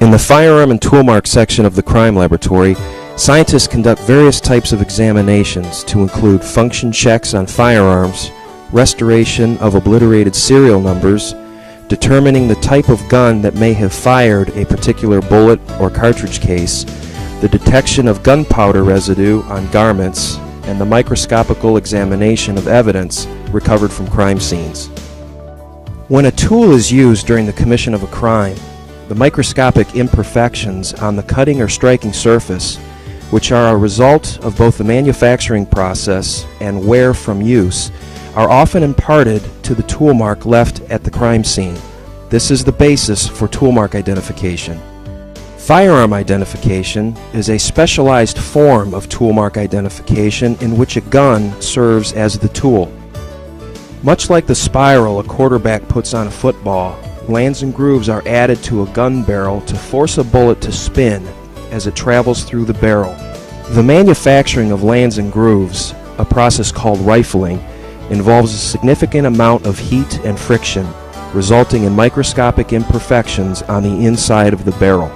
In the firearm and toolmark section of the crime laboratory, scientists conduct various types of examinations to include function checks on firearms, restoration of obliterated serial numbers, determining the type of gun that may have fired a particular bullet or cartridge case, the detection of gunpowder residue on garments, and the microscopical examination of evidence recovered from crime scenes. When a tool is used during the commission of a crime, the microscopic imperfections on the cutting or striking surface, which are a result of both the manufacturing process and wear from use, are often imparted to the tool mark left at the crime scene. This is the basis for tool mark identification. Firearm identification is a specialized form of tool mark identification in which a gun serves as the tool. Much like the spiral a quarterback puts on a football, lands and grooves are added to a gun barrel to force a bullet to spin as it travels through the barrel. The manufacturing of lands and grooves, a process called rifling, involves a significant amount of heat and friction, resulting in microscopic imperfections on the inside of the barrel.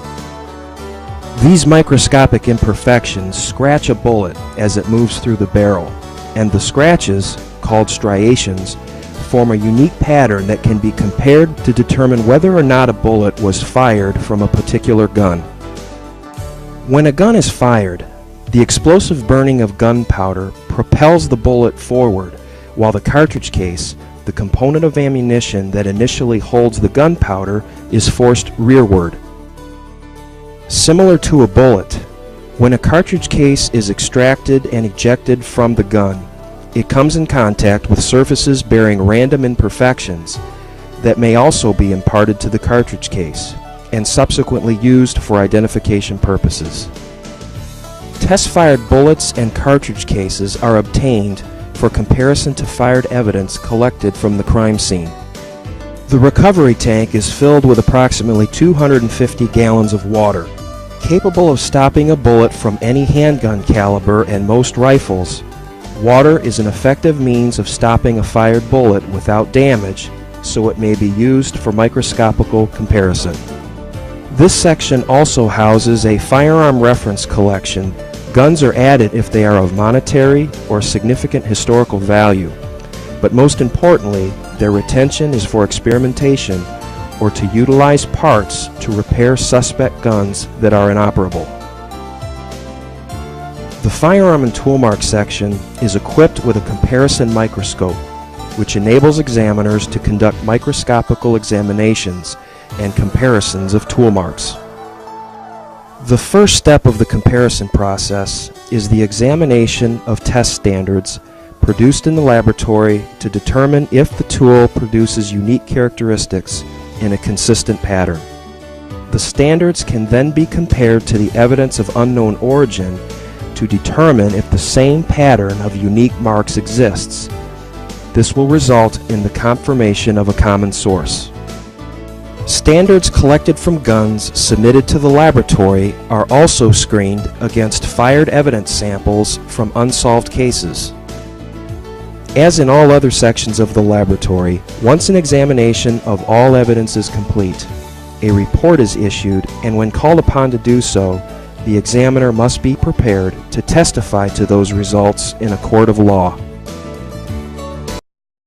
These microscopic imperfections scratch a bullet as it moves through the barrel, and the scratches, called striations, form a unique pattern that can be compared to determine whether or not a bullet was fired from a particular gun. When a gun is fired, the explosive burning of gunpowder propels the bullet forward, while the cartridge case, the component of ammunition that initially holds the gunpowder, is forced rearward. Similar to a bullet, when a cartridge case is extracted and ejected from the gun, it comes in contact with surfaces bearing random imperfections that may also be imparted to the cartridge case and subsequently used for identification purposes. Test-fired bullets and cartridge cases are obtained for comparison to fired evidence collected from the crime scene. The recovery tank is filled with approximately 250 gallons of water. Capable of stopping a bullet from any handgun caliber and most rifles, water is an effective means of stopping a fired bullet without damage, so it may be used for microscopical comparison. This section also houses a firearm reference collection. Guns are added if they are of monetary or significant historical value, but most importantly, their retention is for experimentation or to utilize parts to repair suspect guns that are inoperable. The firearm and toolmark section is equipped with a comparison microscope, which enables examiners to conduct microscopical examinations and comparisons of toolmarks. The first step of the comparison process is the examination of test standards produced in the laboratory to determine if the tool produces unique characteristics in a consistent pattern. The standards can then be compared to the evidence of unknown origin to determine if the same pattern of unique marks exists. This will result in the confirmation of a common source. Standards collected from guns submitted to the laboratory are also screened against fired evidence samples from unsolved cases. As in all other sections of the laboratory, once an examination of all evidence is complete, a report is issued, and when called upon to do so, the examiner must be prepared to testify to those results in a court of law.